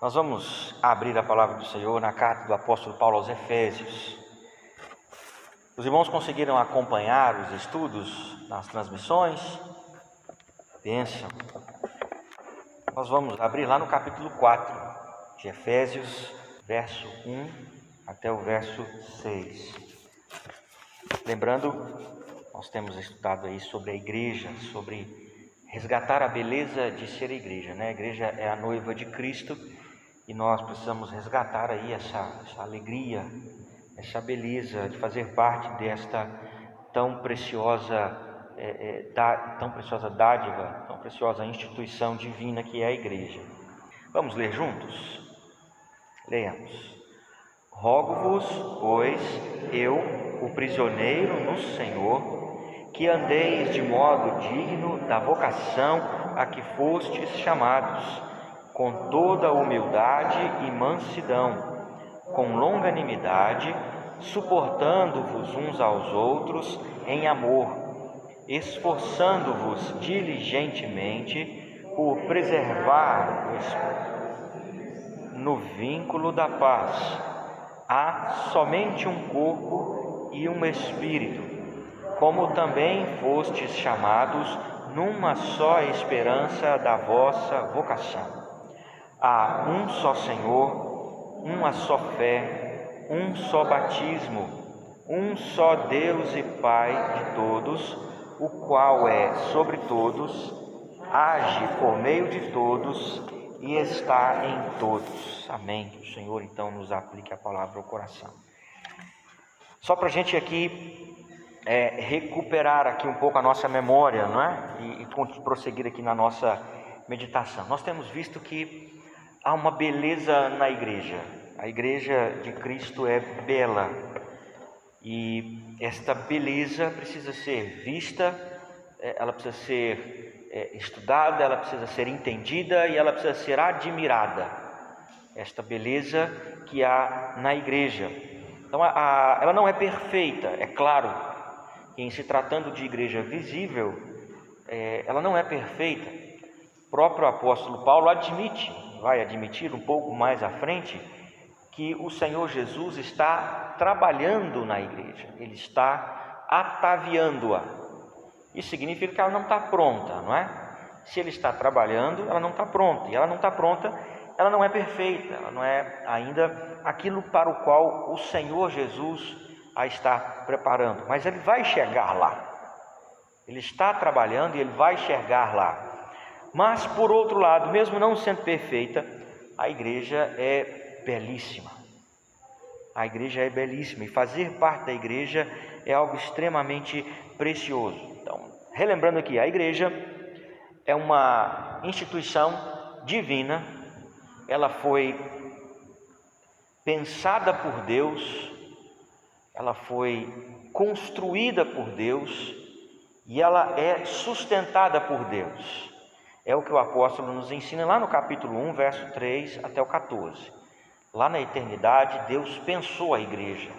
Nós vamos abrir a palavra do Senhor na carta do apóstolo Paulo aos Efésios. Os irmãos conseguiram acompanhar os estudos nas transmissões? Bênção. Nós vamos abrir lá no capítulo 4 de Efésios, verso 1 até o verso 6. Lembrando, nós temos estudado aí sobre a igreja, sobre resgatar a beleza de ser a igreja, né? A igreja é a noiva de Cristo e nós precisamos resgatar aí essa alegria, essa beleza de fazer parte desta tão preciosa dádiva, tão preciosa instituição divina que é a igreja. Vamos ler juntos? Leamos. Rogo-vos, pois, eu, o prisioneiro no Senhor, que andeis de modo digno da vocação a que fostes chamados, com toda humildade e mansidão, com longanimidade, suportando-vos uns aos outros em amor, esforçando-vos diligentemente por preservar-vos no vínculo da paz. Há somente um corpo e um espírito, como também fostes chamados numa só esperança da vossa vocação. Há um só Senhor, uma só fé, um só batismo, um só Deus e Pai de todos, o qual é sobre todos, age por meio de todos e está em todos. Amém. Que o Senhor então nos aplique a palavra ao coração. Só para a gente aqui recuperar aqui um pouco a nossa memória, não é? E prosseguir aqui na nossa meditação. Nós temos visto que há uma beleza na igreja. A igreja de Cristo é bela e esta beleza precisa ser vista, ela precisa ser estudada, ela precisa ser entendida e ela precisa ser admirada. Esta beleza que há na igreja. Então, ela não é perfeita, é claro, que em se tratando de igreja visível, ela não é perfeita. O próprio apóstolo Paulo vai admitir um pouco mais à frente, que o Senhor Jesus está trabalhando na igreja, Ele está ataviando-a. Isso significa que ela não está pronta, não é? Se Ele está trabalhando, ela não está pronta, e ela não está pronta, ela não é perfeita, ela não é ainda aquilo para o qual o Senhor Jesus a está preparando, mas Ele vai chegar lá. Ele está trabalhando e Ele vai chegar lá. Mas, por outro lado, mesmo não sendo perfeita, a igreja é belíssima. A igreja é belíssima e fazer parte da igreja é algo extremamente precioso. Então, relembrando aqui, a igreja é uma instituição divina, ela foi pensada por Deus, ela foi construída por Deus e ela é sustentada por Deus. É o que o apóstolo nos ensina lá no capítulo 1, verso 3 até o 14. Lá na eternidade, Deus pensou a igreja,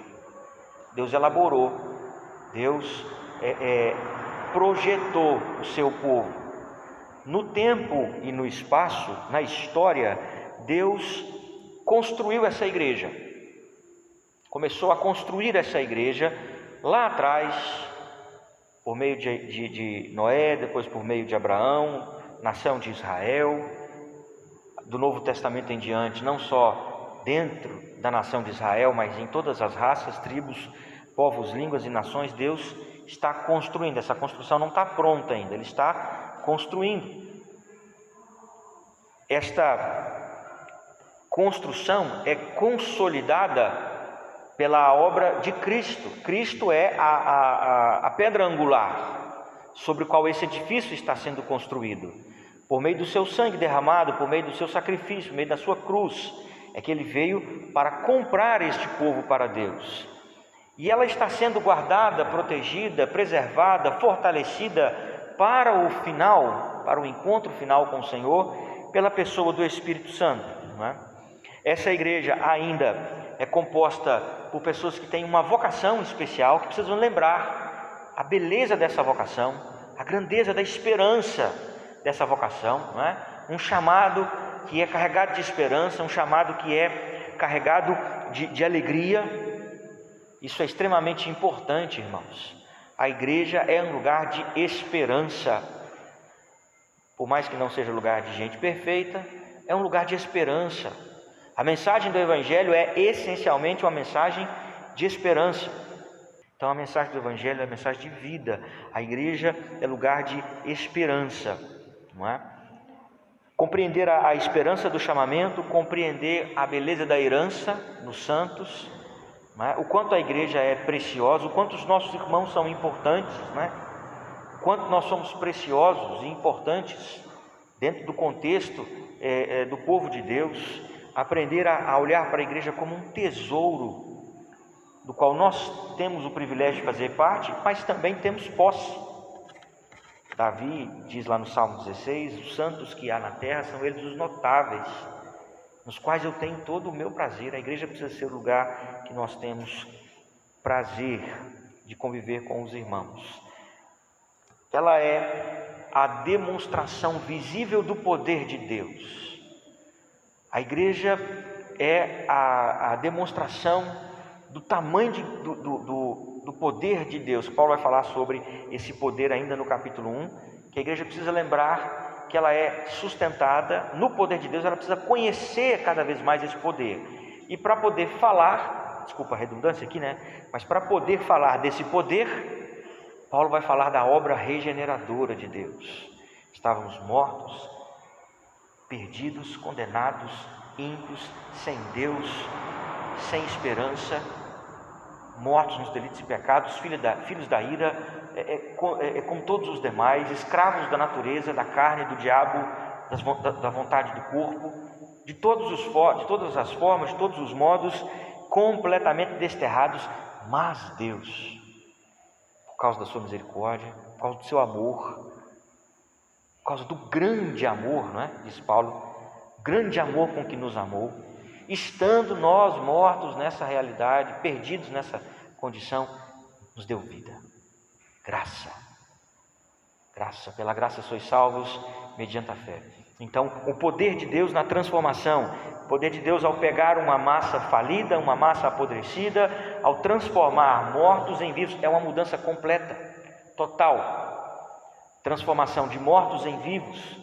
Deus elaborou, Deus projetou o seu povo. No tempo e no espaço, na história, Deus construiu essa igreja. Começou a construir essa igreja lá atrás, por meio de Noé, depois por meio de Abraão, nação de Israel, do Novo Testamento em diante, não só dentro da nação de Israel, mas em todas as raças, tribos, povos, línguas e nações, Deus está construindo. Essa construção não está pronta ainda, Ele está construindo. Esta construção é consolidada pela obra de Cristo. Cristo é a pedra angular sobre a qual esse edifício está sendo construído. Por meio do seu sangue derramado, por meio do seu sacrifício, por meio da sua cruz, é que Ele veio para comprar este povo para Deus. E ela está sendo guardada, protegida, preservada, fortalecida para o final, para o encontro final com o Senhor, pela pessoa do Espírito Santo, não é? Essa igreja ainda é composta por pessoas que têm uma vocação especial, que precisam lembrar a beleza dessa vocação, a grandeza da esperança dessa vocação, não é? Um chamado que é carregado de esperança, um chamado que é carregado de alegria. Isso é extremamente importante, irmãos. A igreja é um lugar de esperança. Por mais que não seja lugar de gente perfeita, é um lugar de esperança. A mensagem do Evangelho é essencialmente uma mensagem de esperança. Então a mensagem do Evangelho é a mensagem de vida. A igreja é lugar de esperança, não é? Compreender a esperança do chamamento, compreender a beleza da herança nos santos, não é? O quanto a igreja é preciosa, o quanto os nossos irmãos são importantes, não é? O quanto nós somos preciosos e importantes dentro do contexto do povo de Deus. Aprender a olhar para a igreja como um tesouro, do qual nós temos o privilégio de fazer parte, mas também temos posse. Davi diz lá no Salmo 16: os santos que há na terra são eles os notáveis, nos quais eu tenho todo o meu prazer. A igreja precisa ser o lugar que nós temos prazer de conviver com os irmãos. Ela é a demonstração visível do poder de Deus. A igreja é a demonstração do tamanho do poder de Deus. Paulo vai falar sobre esse poder ainda no capítulo 1, que a igreja precisa lembrar que ela é sustentada no poder de Deus, ela precisa conhecer cada vez mais esse poder. E para poder falar, desculpa a redundância aqui, né? Mas para poder falar desse poder, Paulo vai falar da obra regeneradora de Deus. Estávamos mortos, perdidos, condenados, ímpios, sem Deus, sem esperança, mortos nos delitos e pecados, filhos da ira, como todos os demais, escravos da natureza, da carne, do diabo, da vontade do corpo, de todas as formas, de todos os modos, completamente desterrados. Mas Deus, por causa da sua misericórdia, por causa do seu amor, por causa do grande amor, não é? Diz Paulo, grande amor com que nos amou, estando nós mortos nessa realidade, perdidos nessa condição, nos deu vida, graça, pela graça sois salvos mediante a fé. Então, o poder de Deus na transformação, o poder de Deus ao pegar uma massa falida, uma massa apodrecida, ao transformar mortos em vivos, é uma mudança completa, total. Transformação de mortos em vivos,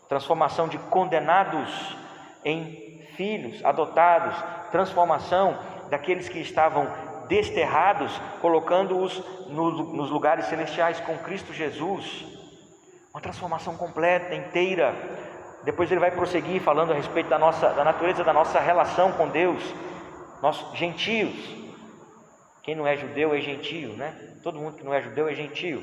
transformação de condenados em filhos adotados, transformação daqueles que estavam desterrados, colocando-os nos lugares celestiais com Cristo Jesus. Uma transformação completa, inteira. Depois ele vai prosseguir falando a respeito da natureza da nossa relação com Deus. Nós gentios, quem não é judeu é gentio, né? Todo mundo que não é judeu é gentio.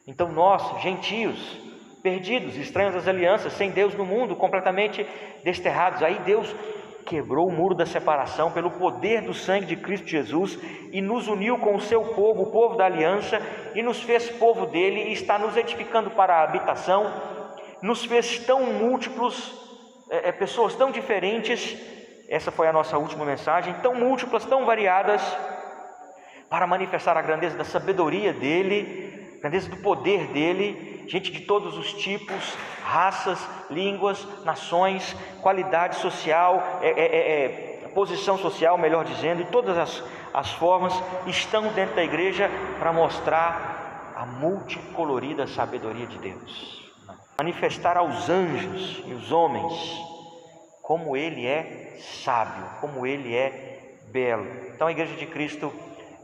Então nós, gentios, perdidos, estranhos às alianças, sem Deus no mundo, completamente desterrados. Aí Deus quebrou o muro da separação pelo poder do sangue de Cristo Jesus e nos uniu com o seu povo, o povo da aliança, e nos fez povo dele e está nos edificando para a habitação. Nos fez tão múltiplos, pessoas tão diferentes, essa foi a nossa última mensagem, tão múltiplas, tão variadas, para manifestar a grandeza da sabedoria dele, grandeza do poder dele, gente de todos os tipos, raças, línguas, nações, qualidade social, posição social, melhor dizendo, e todas as formas estão dentro da igreja para mostrar a multicolorida sabedoria de Deus, manifestar aos anjos e os homens como ele é sábio, como ele é belo. Então a igreja de Cristo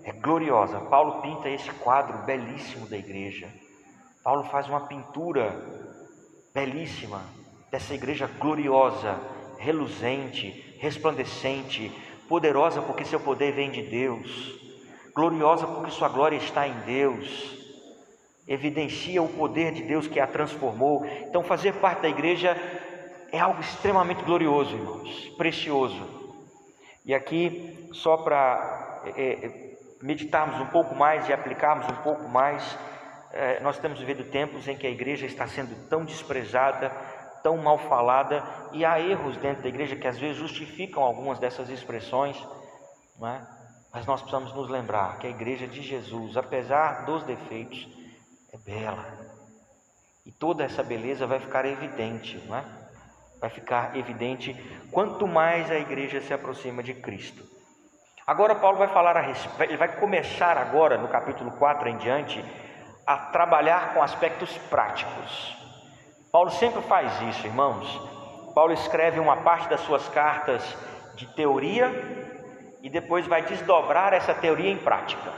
é gloriosa. Paulo pinta esse quadro belíssimo da igreja. Paulo faz uma pintura belíssima dessa igreja gloriosa, reluzente, resplandecente, poderosa porque seu poder vem de Deus, gloriosa porque sua glória está em Deus, evidencia o poder de Deus que a transformou. Então fazer parte da igreja é algo extremamente glorioso, irmãos, precioso. E aqui, só para meditarmos um pouco mais e aplicarmos um pouco mais, nós temos vivido tempos em que a igreja está sendo tão desprezada, tão mal falada, e há erros dentro da igreja que às vezes justificam algumas dessas expressões, não é? Mas nós precisamos nos lembrar que a igreja de Jesus, apesar dos defeitos, é bela, e toda essa beleza vai ficar evidente, não é? vai ficar evidente quanto mais a igreja se aproxima de Cristo. Agora Paulo vai falar ele vai começar agora no capítulo 4 em diante a trabalhar com aspectos práticos. Paulo sempre faz isso, irmãos. Paulo escreve uma parte das suas cartas de teoria e depois vai desdobrar essa teoria em prática.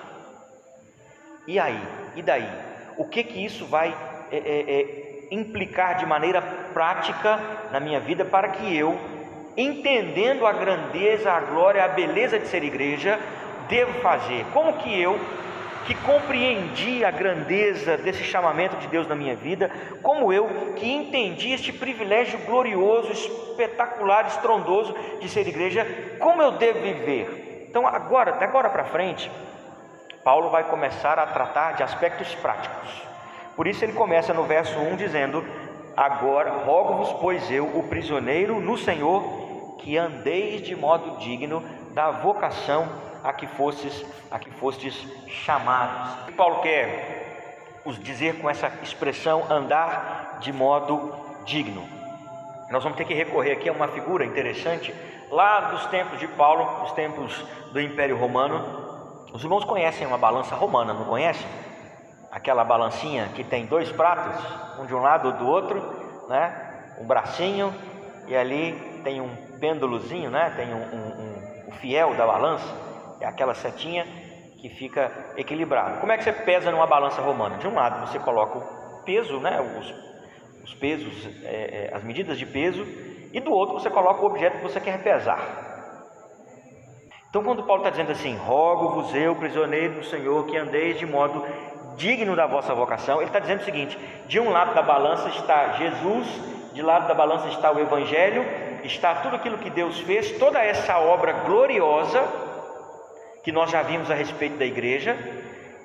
E aí? E daí? O que isso vai implicar de maneira prática na minha vida para que eu, entendendo a grandeza, a glória, a beleza de ser igreja, devo fazer? Como que eu, que compreendi a grandeza desse chamamento de Deus na minha vida, como eu, que entendi este privilégio glorioso, espetacular, estrondoso de ser igreja, como eu devo viver? Então agora, da agora para frente, Paulo vai começar a tratar de aspectos práticos. Por isso ele começa no verso 1 dizendo: agora rogo-vos, pois eu, o prisioneiro no Senhor, que andeis de modo digno da vocação a que fostes chamados. O que Paulo quer os dizer com essa expressão andar de modo digno? Nós vamos ter que recorrer aqui a uma figura interessante lá dos tempos de Paulo, dos tempos do Império Romano. Os irmãos conhecem uma balança romana, não conhecem? Aquela balancinha que tem dois pratos, um de um lado ou do outro, né? Um bracinho, e ali tem um pêndulozinho, né? Tem o fiel da balança, é aquela setinha que fica equilibrado. Como é que você pesa numa balança romana? De um lado você coloca o peso, né? Os pesos, as medidas de peso, e do outro você coloca o objeto que você quer pesar. Então quando Paulo está dizendo assim: rogo-vos eu, prisioneiro do Senhor, que andeis de modo digno da vossa vocação, ele está dizendo o seguinte: de um lado da balança está Jesus, de lado da balança está o Evangelho, está tudo aquilo que Deus fez, toda essa obra gloriosa que nós já vimos a respeito da igreja.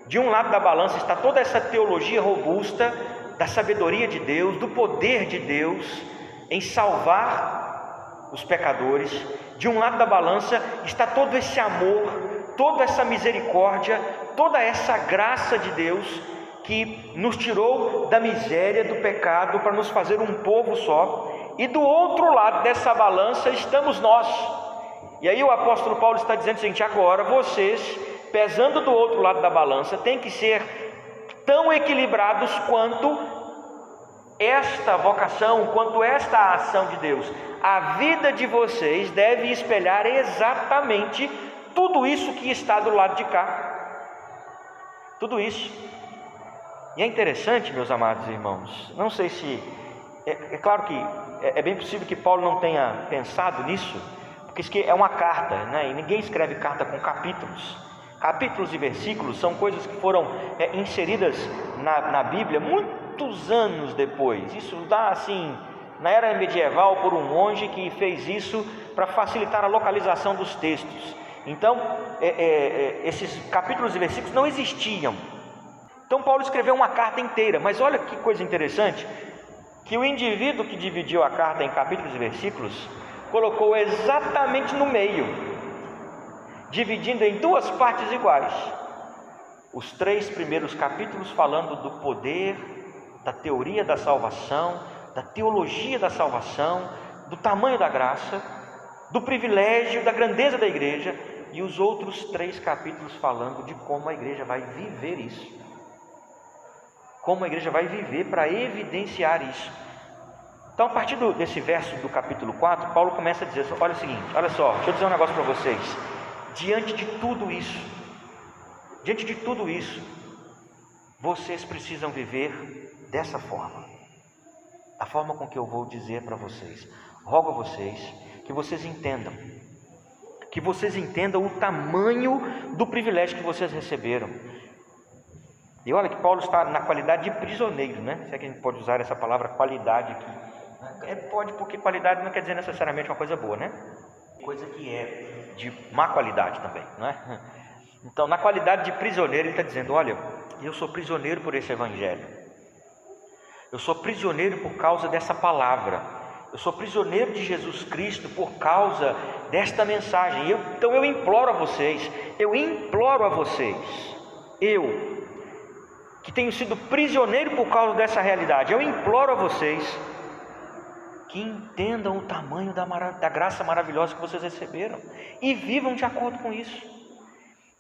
De um lado da balança está toda essa teologia robusta da sabedoria de Deus, do poder de Deus em salvar os pecadores. De um lado da balança está todo esse amor, toda essa misericórdia, toda essa graça de Deus que nos tirou da miséria, do pecado, para nos fazer um povo só. E do outro lado dessa balança estamos nós. E aí o apóstolo Paulo está dizendo o seguinte: agora vocês, pesando do outro lado da balança, têm que ser tão equilibrados quanto esta vocação, quanto esta ação de Deus. A vida de vocês deve espelhar exatamente tudo isso que está do lado de cá. Tudo isso. E é interessante, meus amados irmãos, não sei se... É claro que é bem possível que Paulo não tenha pensado nisso, porque isso aqui é uma carta, né? E ninguém escreve carta com capítulos. Capítulos e versículos são coisas que foram inseridas na Bíblia muitos anos depois. Isso dá assim, na era medieval, por um monge que fez isso para facilitar a localização dos textos. Então, esses capítulos e versículos não existiam. Então Paulo escreveu uma carta inteira. Mas olha que coisa interessante, que o indivíduo que dividiu a carta em capítulos e versículos colocou exatamente no meio, dividindo em duas partes iguais. Os 3 primeiros capítulos falando do poder, da teoria da salvação, da teologia da salvação, do tamanho da graça, do privilégio, da grandeza da igreja, e os outros 3 capítulos falando de como a igreja vai viver isso, como a igreja vai viver para evidenciar isso. Então, a partir desse verso do capítulo 4, Paulo começa a dizer: olha o seguinte, olha só, deixa eu dizer um negócio para vocês. Diante de tudo isso, vocês precisam viver dessa forma, a forma com que eu vou dizer para vocês. Rogo a vocês que vocês entendam o tamanho do privilégio que vocês receberam. E olha que Paulo está na qualidade de prisioneiro, né? Se é que a gente pode usar essa palavra qualidade aqui. Pode, porque qualidade não quer dizer necessariamente uma coisa boa, né? Coisa que é de má qualidade também, não é? Então, na qualidade de prisioneiro, ele está dizendo: olha, eu sou prisioneiro por esse evangelho, eu sou prisioneiro por causa dessa palavra, eu sou prisioneiro de Jesus Cristo por causa desta mensagem. Então eu imploro a vocês, eu que tenho sido prisioneiro por causa dessa realidade, eu imploro a vocês que entendam o tamanho da graça maravilhosa que vocês receberam e vivam de acordo com isso.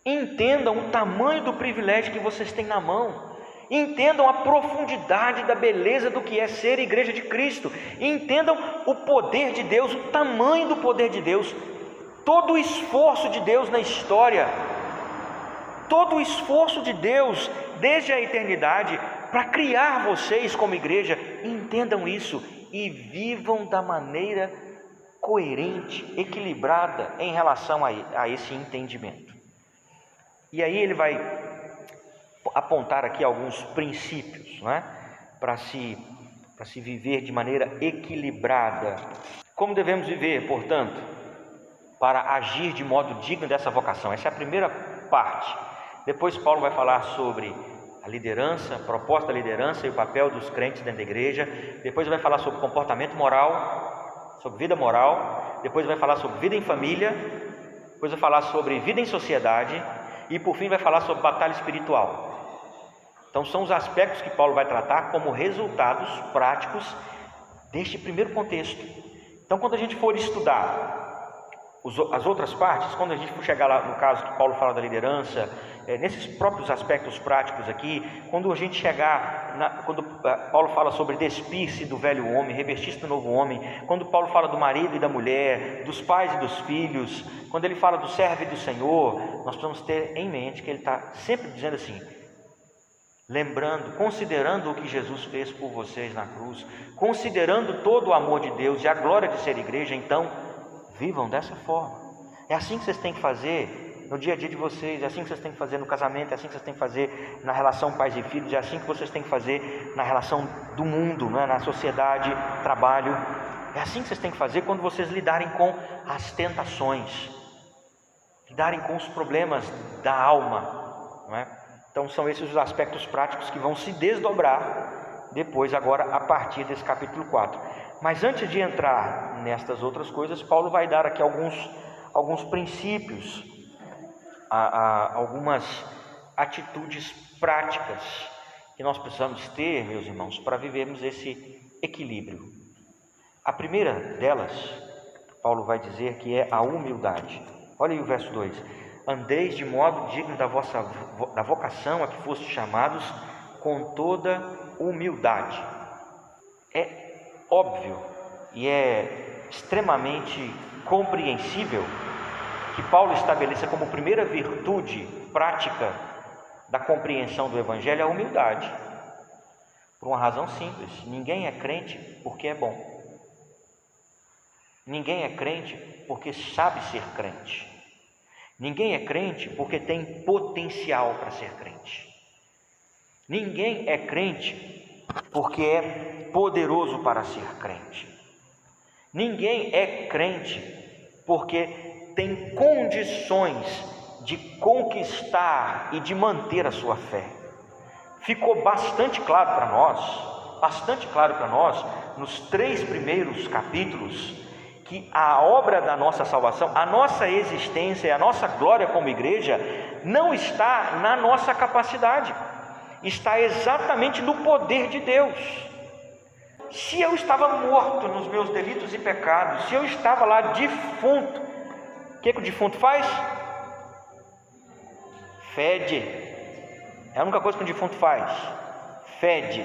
Entendam o tamanho do privilégio que vocês têm na mão. Entendam a profundidade da beleza do que é ser igreja de Cristo. Entendam o poder de Deus, o tamanho do poder de Deus, todo o esforço de Deus na história, todo o esforço de Deus desde a eternidade para criar vocês como igreja. Entendam isso e vivam da maneira coerente, equilibrada em relação a esse entendimento. E aí ele vai apontar aqui alguns princípios, não é? Para se viver de maneira equilibrada. Como devemos viver, portanto, para agir de modo digno dessa vocação? Essa é a primeira parte. Depois Paulo vai falar sobre a liderança, a proposta da liderança e o papel dos crentes dentro da igreja. Depois vai falar sobre comportamento moral, sobre vida moral. Depois vai falar sobre vida em família. Depois vai falar sobre vida em sociedade. E por fim vai falar sobre batalha espiritual. Então são os aspectos que Paulo vai tratar como resultados práticos deste primeiro contexto. Então quando a gente for estudar as outras partes, quando a gente for chegar lá no caso que Paulo fala da liderança, nesses próprios aspectos práticos aqui, quando a gente chegar, quando Paulo fala sobre despir-se do velho homem, revestir-se do novo homem, quando Paulo fala do marido e da mulher, dos pais e dos filhos, quando ele fala do servo e do Senhor, nós precisamos ter em mente que ele está sempre dizendo assim, lembrando, considerando o que Jesus fez por vocês na cruz, considerando todo o amor de Deus e a glória de ser igreja, então vivam dessa forma. É assim que vocês têm que fazer no dia a dia de vocês, é assim que vocês têm que fazer no casamento, é assim que vocês têm que fazer na relação pais e filhos, é assim que vocês têm que fazer na relação do mundo, né? Na sociedade, trabalho. É assim que vocês têm que fazer quando vocês lidarem com as tentações, lidarem com os problemas da alma, não é? Então são esses os aspectos práticos que vão se desdobrar depois, agora a partir desse capítulo 4. Mas antes de entrar nestas outras coisas, Paulo vai dar aqui alguns princípios, algumas atitudes práticas que nós precisamos ter, meus irmãos, para vivermos esse equilíbrio. A primeira delas, Paulo vai dizer que é a humildade. Olha aí o verso 2. Andeis de modo digno da vocação a que fostes chamados, com toda humildade. É óbvio e é extremamente compreensível que Paulo estabeleça como primeira virtude prática da compreensão do Evangelho a humildade, por uma razão simples: ninguém é crente porque é bom, ninguém é crente porque sabe ser crente, ninguém é crente porque tem potencial para ser crente, ninguém é crente porque é poderoso para ser crente, ninguém é crente porque tem condições de conquistar e de manter a sua fé. Ficou bastante claro para nós, nos 3 primeiros capítulos, que a obra da nossa salvação, a nossa existência e a nossa glória como igreja não está na nossa capacidade, está exatamente no poder de Deus. Se eu estava morto nos meus delitos e pecados, se eu estava lá defunto, o que o defunto faz? Fede. É a única coisa que o defunto faz, fede,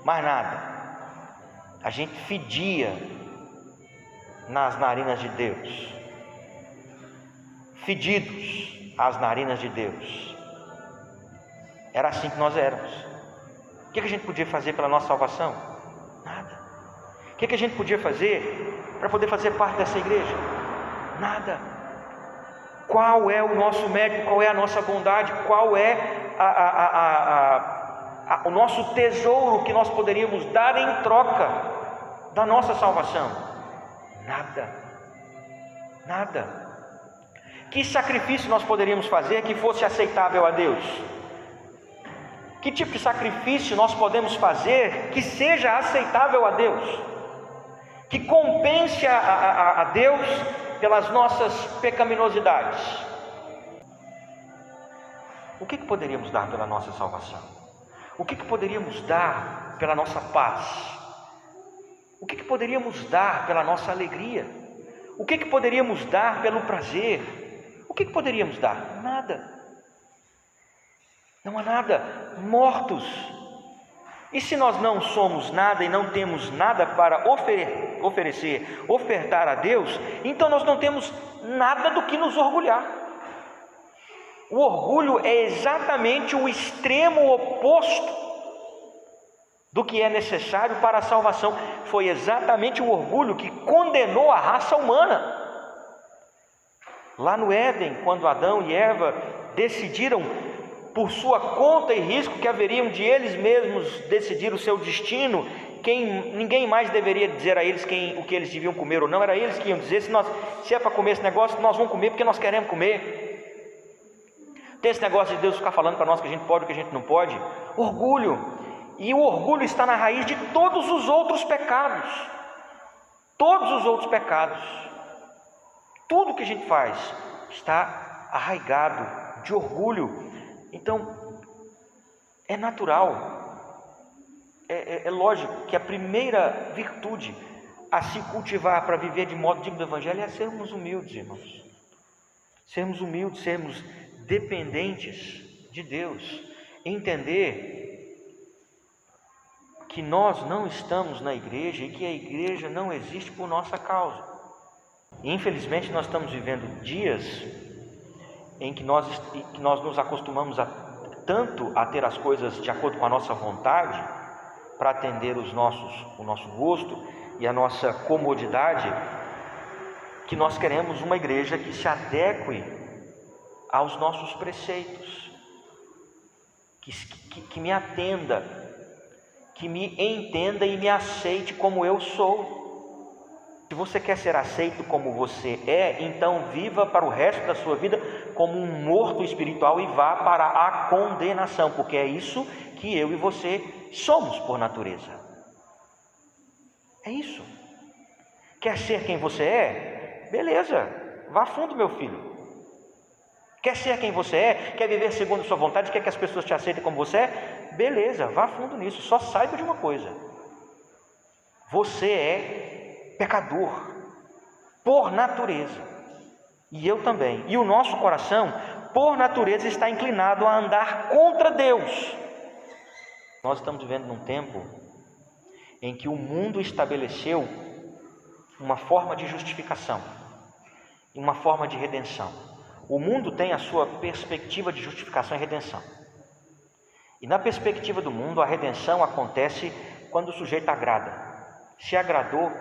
mais nada. A gente fedia nas narinas de Deus, fedidos às narinas de Deus. Era assim que nós éramos. O que a gente podia fazer pela nossa salvação? Nada. O que a gente podia fazer para poder fazer parte dessa igreja? Nada. Qual é o nosso mérito? Qual é a nossa bondade? Qual é o nosso tesouro que nós poderíamos dar em troca da nossa salvação? Nada. Nada. Que sacrifício nós poderíamos fazer que fosse aceitável a Deus? Que tipo de sacrifício nós podemos fazer que seja aceitável a Deus? Que compense a Deus pelas nossas pecaminosidades? O que poderíamos dar pela nossa salvação? O que poderíamos dar pela nossa paz? O que poderíamos dar pela nossa alegria? O que poderíamos dar pelo prazer? O que poderíamos dar? Nada. Não há nada. Mortos. E se nós não somos nada e não temos nada para ofertar a Deus, então nós não temos nada do que nos orgulhar. O orgulho é exatamente o extremo oposto do que é necessário para a salvação. Foi exatamente o orgulho que condenou a raça humana. Lá no Éden, quando Adão e Eva decidiram por sua conta e risco que haveriam de eles mesmos decidir o seu destino, ninguém mais deveria dizer a eles o que eles deviam comer ou não, era eles que iam dizer, se é para comer esse negócio, nós vamos comer porque nós queremos comer. Tem esse negócio de Deus ficar falando para nós que a gente pode, o que a gente não pode. Orgulho. E o orgulho está na raiz de todos os outros pecados. Todos os outros pecados. Tudo que a gente faz está arraigado de orgulho. Então, é natural, é lógico que a primeira virtude a se cultivar para viver de modo digno do Evangelho é sermos humildes, irmãos. Sermos humildes, sermos dependentes de Deus. Entender que nós não estamos na igreja e que a igreja não existe por nossa causa. E, infelizmente, nós estamos vivendo dias em que nós nos acostumamos tanto a ter as coisas de acordo com a nossa vontade, para atender o nosso gosto e a nossa comodidade, que nós queremos uma igreja que se adeque aos nossos preceitos, que me atenda, que me entenda e me aceite como eu sou. Se você quer ser aceito como você é, então viva para o resto da sua vida como um morto espiritual e vá para a condenação, porque é isso que eu e você somos por natureza. É isso. Quer ser quem você é? Beleza, vá fundo, meu filho. Quer ser quem você é? Quer viver segundo a sua vontade? Quer que as pessoas te aceitem como você é? Beleza, vá fundo nisso. Só saiba de uma coisa: você é pecador por natureza, e eu também, e o nosso coração por natureza está inclinado a andar contra Deus. Nós estamos vivendo num tempo em que o mundo estabeleceu uma forma de justificação e uma forma de redenção. O mundo tem a sua perspectiva de justificação e redenção, e na perspectiva do mundo a redenção acontece quando o sujeito agrada. Se agradou,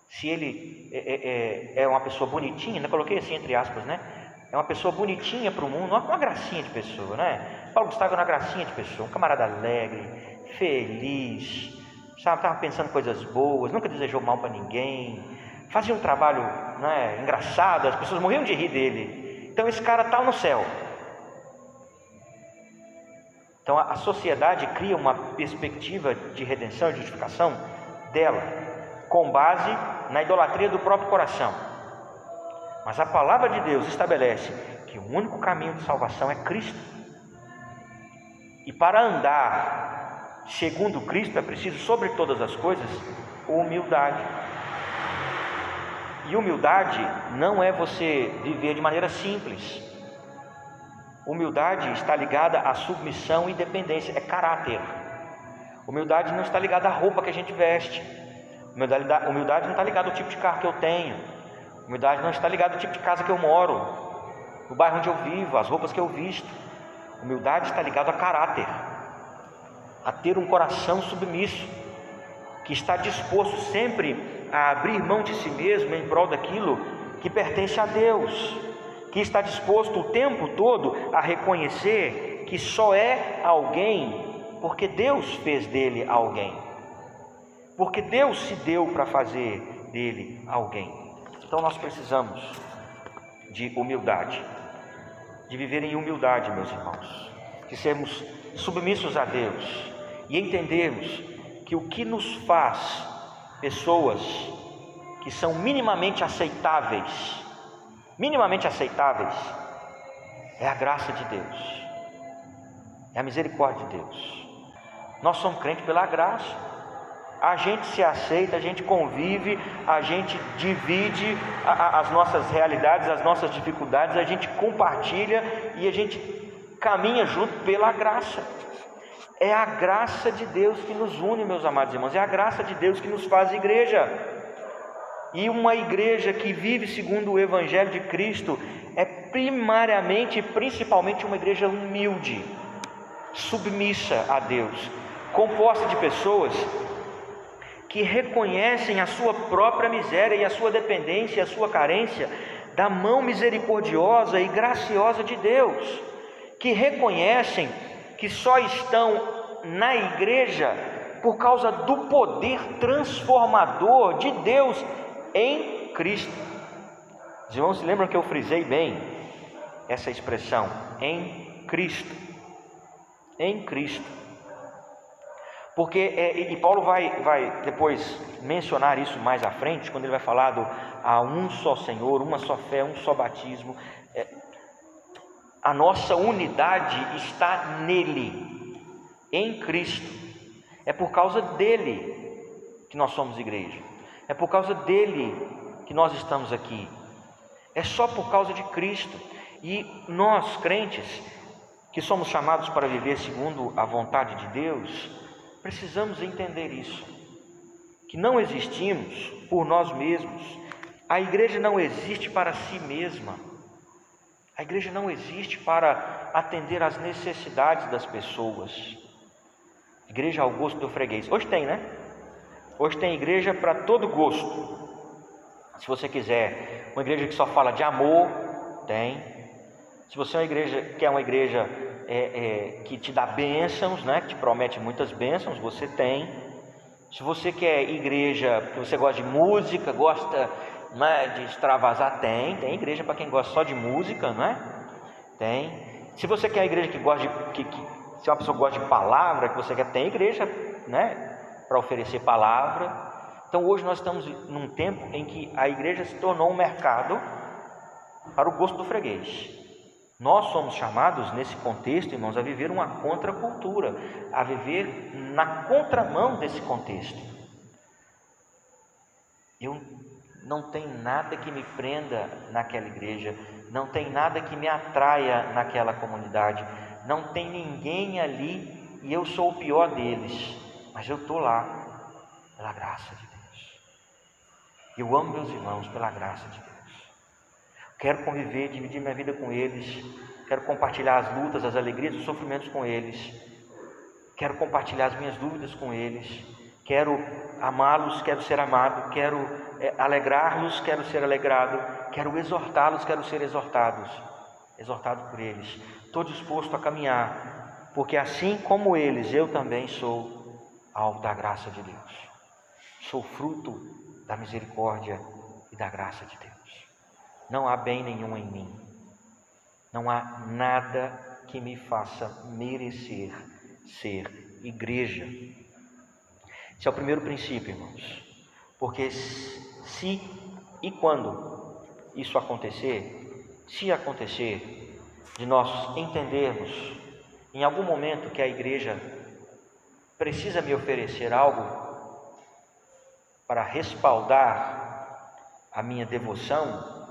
se ele é uma pessoa bonitinha, coloquei assim entre aspas, né? É uma pessoa bonitinha para o mundo, uma gracinha de pessoa, né? Paulo Gustavo é uma gracinha de pessoa, um camarada alegre, feliz, sabe? Estava pensando coisas boas, nunca desejou mal para ninguém, fazia um trabalho, né, engraçado, as pessoas morriam de rir dele. Então esse cara está no céu. Então a sociedade cria uma perspectiva de redenção e justificação dela, com base na idolatria do próprio coração. Mas a palavra de Deus estabelece que o único caminho de salvação é Cristo. E para andar segundo Cristo é preciso, sobre todas as coisas, humildade. E humildade não é você viver de maneira simples. Humildade está ligada à submissão e dependência, é caráter. Humildade não está ligada à roupa que a gente veste. Humildade não está ligada ao tipo de carro que eu tenho. Humildade não está ligada ao tipo de casa que eu moro, o bairro onde eu vivo, as roupas que eu visto. Humildade está ligada a caráter, a ter um coração submisso, que está disposto sempre a abrir mão de si mesmo em prol daquilo que pertence a Deus, que está disposto o tempo todo a reconhecer que só é alguém porque Deus fez dele alguém, porque Deus se deu para fazer dele alguém. Então nós precisamos de humildade, de viver em humildade, meus irmãos, de sermos submissos a Deus e entendermos que o que nos faz pessoas que são minimamente aceitáveis, é a graça de Deus, é a misericórdia de Deus. Nós somos crentes pela graça, a gente se aceita, a gente convive, a gente divide as nossas realidades, as nossas dificuldades, a gente compartilha e a gente caminha junto pela graça. É a graça de Deus que nos une, meus amados irmãos, é a graça de Deus que nos faz igreja. E uma igreja que vive segundo o Evangelho de Cristo é primariamente e principalmente uma igreja humilde, submissa a Deus, composta de pessoas que reconhecem a sua própria miséria e a sua dependência e a sua carência da mão misericordiosa e graciosa de Deus, que reconhecem que só estão na igreja por causa do poder transformador de Deus em Cristo. Os irmãos se lembram que eu frisei bem essa expressão, em Cristo, em Cristo. Porque, e Paulo vai depois mencionar isso mais à frente, quando ele vai falar a um só Senhor, uma só fé, um só batismo. A nossa unidade está nele, em Cristo. É por causa dele que nós somos igreja. É por causa dele que nós estamos aqui. É só por causa de Cristo. E nós, crentes, que somos chamados para viver segundo a vontade de Deus, precisamos entender isso, que não existimos por nós mesmos. A igreja não existe para si mesma. A igreja não existe para atender às necessidades das pessoas. Igreja ao gosto do freguês. Hoje tem, né? Hoje tem igreja para todo gosto. Se você quiser uma igreja que só fala de amor, tem. Se você é uma igreja que é uma igreja que te dá bênçãos, né, que te promete muitas bênçãos, você tem. Se você quer igreja que você gosta de música, gosta, né, de extravasar, tem igreja para quem gosta só de música, né? Tem. Se você quer a igreja que gosta de se uma pessoa gosta de palavra, que você quer, tem igreja, né, para oferecer palavra. Então hoje nós estamos num tempo em que a igreja se tornou um mercado para o gosto do freguês. Nós somos chamados nesse contexto, irmãos, a viver uma contracultura, a viver na contramão desse contexto. Eu não tenho nada que me prenda naquela igreja, não tem nada que me atraia naquela comunidade, não tem ninguém ali e eu sou o pior deles, mas eu estou lá pela graça de Deus. Eu amo meus irmãos pela graça de Deus. Quero conviver, dividir minha vida com eles, quero compartilhar as lutas, as alegrias, os sofrimentos com eles, quero compartilhar as minhas dúvidas com eles, quero amá-los, quero ser amado, quero alegrá-los, quero ser alegrado, quero exortá-los, quero ser exortado por eles. Estou disposto a caminhar, porque assim como eles, eu também sou alvo da graça de Deus, sou fruto da misericórdia e da graça de Deus. Não há bem nenhum em mim, não há nada que me faça merecer ser igreja. Esse é o primeiro princípio, irmãos, porque se e quando isso acontecer, se acontecer, de nós entendermos em algum momento que a igreja precisa me oferecer algo para respaldar a minha devoção,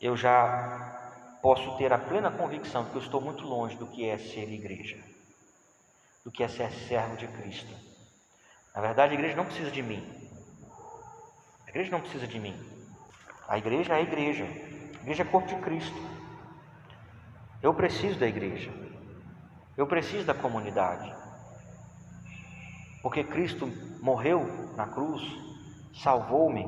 eu já posso ter a plena convicção de que eu estou muito longe do que é ser igreja, do que é ser servo de Cristo. Na verdade, a igreja não precisa de mim. A igreja não precisa de mim. A igreja é a igreja. A igreja é corpo de Cristo. Eu preciso da igreja. Eu preciso da comunidade. Porque Cristo morreu na cruz, salvou-me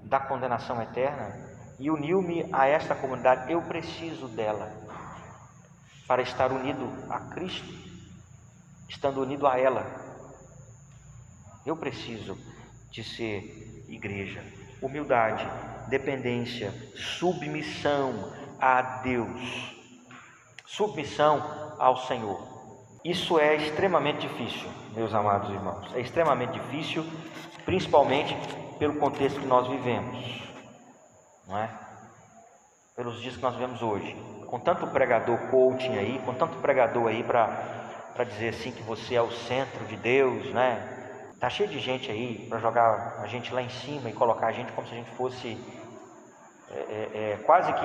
da condenação eterna e uniu-me a esta comunidade. Eu preciso dela para estar unido a Cristo, estando unido a ela. Eu preciso de ser igreja. Humildade, dependência, submissão a Deus, submissão ao Senhor. Isso é extremamente difícil, meus amados irmãos. É extremamente difícil, principalmente pelo contexto que nós vivemos, não é? Pelos dias que nós vivemos hoje, com tanto pregador coaching aí, com tanto pregador aí para dizer assim que você é o centro de Deus, né? Tá cheio de gente aí para jogar a gente lá em cima e colocar a gente como se a gente fosse quase que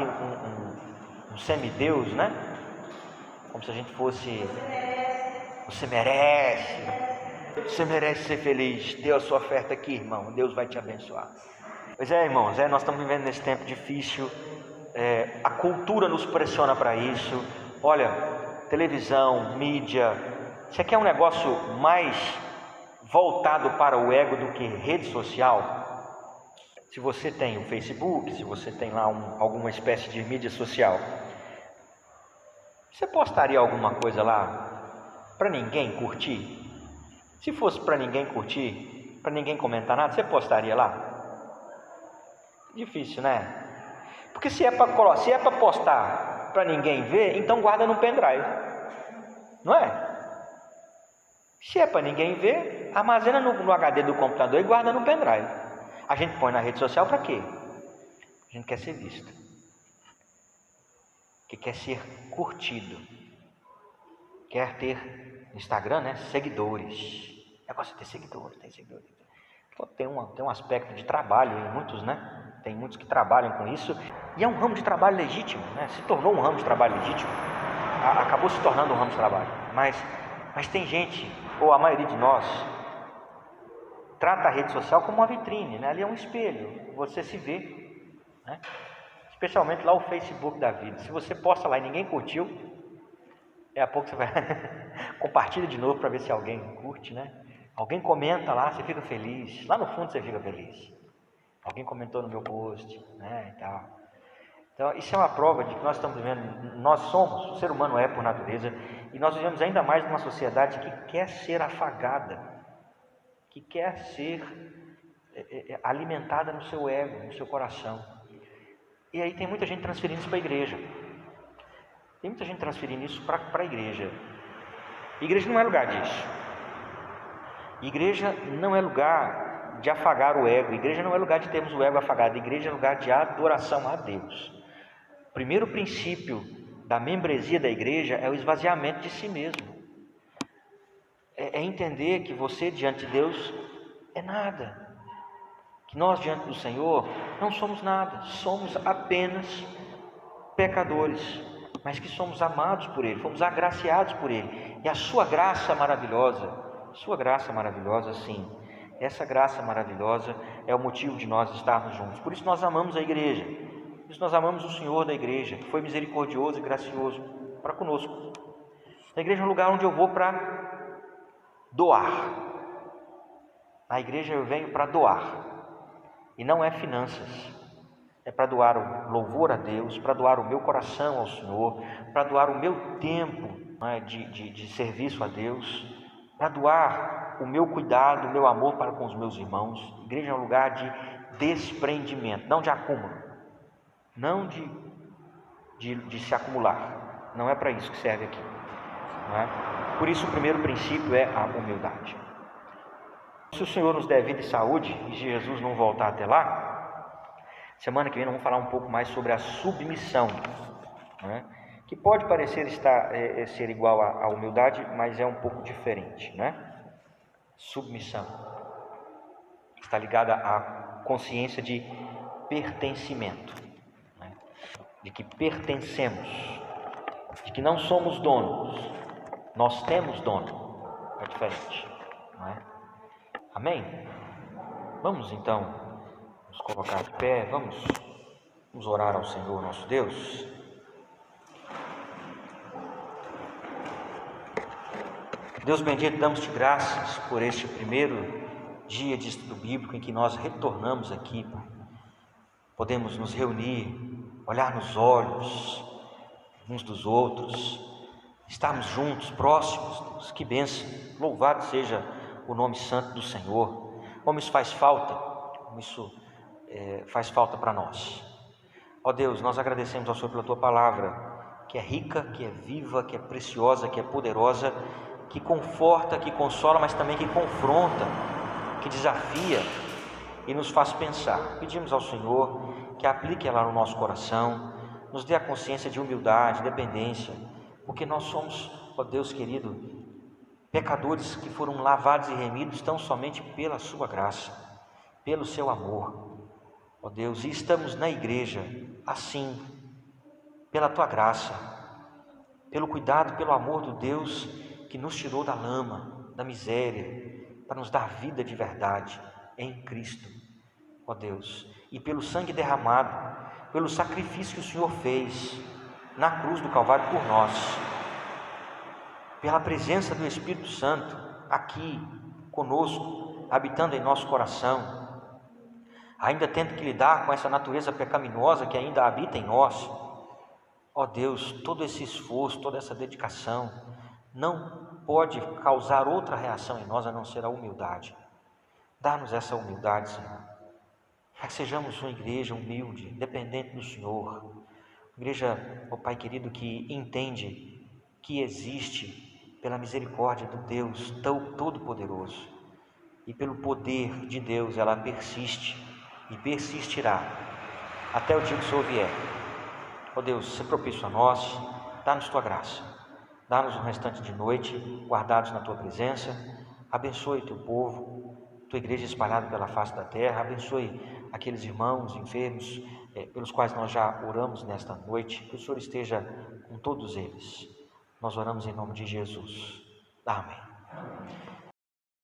um semideus, né? Como se a gente fosse... Você merece ser feliz. Dê a sua oferta aqui, irmão. Deus vai te abençoar. Pois é, irmãos, nós estamos vivendo nesse tempo difícil. A cultura nos pressiona para isso. Olha, televisão, mídia. Você quer um negócio mais voltado para o ego do que rede social? Se você tem o Facebook, se você tem lá alguma espécie de mídia social, você postaria alguma coisa lá para ninguém curtir? Se fosse para ninguém curtir, para ninguém comentar nada, você postaria lá? Difícil, né? Porque se é para postar para ninguém ver, então guarda no pendrive, não é? Se é para ninguém ver, armazena no HD do computador e guarda no pendrive. A gente põe na rede social para quê? A gente quer ser visto, que quer ser curtido, quer ter no Instagram, né, seguidores. Negócio de ter seguidores, tem seguidores. Tem um aspecto de trabalho em muitos, né? Tem muitos que trabalham com isso, e é um ramo de trabalho legítimo, né? Se tornou um ramo de trabalho legítimo, acabou se tornando um ramo de trabalho. Mas tem gente, ou a maioria de nós, trata a rede social como uma vitrine, né? Ali é um espelho, você se vê, né? Especialmente lá o Facebook da vida. Se você posta lá e ninguém curtiu, daqui a pouco você vai compartilha de novo para ver se alguém curte, né? Alguém comenta lá, você fica feliz. Lá no fundo você fica feliz. Alguém comentou no meu post, né? E tal. Então isso é uma prova de que nós estamos vivendo. Nós somos, o ser humano é por natureza, e nós vivemos ainda mais numa sociedade que quer ser afagada, que quer ser alimentada no seu ego, no seu coração. E aí tem muita gente transferindo isso para a igreja. Tem muita gente transferindo isso para a igreja. Igreja não é lugar disso. Igreja não é lugar de afagar o ego. Igreja não é lugar de termos o ego afagado. Igreja é lugar de adoração a Deus. O primeiro princípio da membresia da igreja é o esvaziamento de si mesmo. É entender que você diante de Deus é nada. Que nós diante do Senhor não somos nada. Somos apenas pecadores, mas que somos amados por Ele, fomos agraciados por Ele. E a sua graça maravilhosa, sim, essa graça maravilhosa é o motivo de nós estarmos juntos. Por isso nós amamos a igreja, por isso nós amamos o Senhor da igreja, que foi misericordioso e gracioso para conosco. A igreja é um lugar onde eu vou para doar. Na igreja eu venho para doar, e não é finanças. É para doar o louvor a Deus, para doar o meu coração ao Senhor, para doar o meu tempo, né, de serviço a Deus, para doar o meu cuidado, o meu amor para com os meus irmãos. A igreja é um lugar de desprendimento, não de acúmulo, não de se acumular. Não é para isso que serve aqui, não é? Por isso o primeiro princípio é a humildade. Se o Senhor nos der vida e saúde, e se Jesus não voltar até lá, semana que vem nós vamos falar um pouco mais sobre a submissão, né? Que pode parecer ser igual à humildade, mas é um pouco diferente, né? Submissão está ligada à consciência de pertencimento, né? De que pertencemos, de que não somos donos, nós temos dono, é diferente, não é? Amém? Vamos então nos colocar de pé, vamos orar ao Senhor nosso Deus. Deus bendito, damos-te graças por este primeiro dia de estudo bíblico em que nós retornamos aqui. Podemos nos reunir, olhar nos olhos uns dos outros, estarmos juntos, próximos. Deus, que bênção! Louvado seja o nome santo do Senhor. Como isso faz falta, faz falta para nós. Ó Deus, nós agradecemos ao Senhor pela Tua palavra, que é rica, que é viva, que é preciosa, que é poderosa, que conforta, que consola, mas também que confronta, que desafia e nos faz pensar. Pedimos ao Senhor que aplique ela no nosso coração, nos dê a consciência de humildade, dependência, porque nós somos, ó Deus querido, pecadores que foram lavados e remidos tão somente pela sua graça, pelo seu amor, ó Deus, e estamos na igreja assim, pela tua graça, pelo cuidado, pelo amor do Deus que nos tirou da lama, da miséria, para nos dar vida de verdade em Cristo, ó Deus, e pelo sangue derramado, pelo sacrifício que o Senhor fez na cruz do Calvário por nós, pela presença do Espírito Santo aqui conosco, habitando em nosso coração, ainda tendo que lidar com essa natureza pecaminosa que ainda habita em nós. Ó Deus, todo esse esforço, toda essa dedicação não pode causar outra reação em nós a não ser a humildade. Dá-nos essa humildade, Senhor, para que sejamos uma igreja humilde, dependente do Senhor, igreja, ó Pai querido, que entende que existe, pela misericórdia do Deus Todo-Poderoso e pelo poder de Deus, ela persiste e persistirá até o dia que o Senhor vier. Ó Deus, se propício a nós, dá-nos tua graça, dá-nos um restante de noite, guardados na tua presença, abençoe teu povo, tua igreja espalhada pela face da terra, abençoe aqueles irmãos enfermos, pelos quais nós já oramos nesta noite, que o Senhor esteja com todos eles. Nós oramos em nome de Jesus. Amém.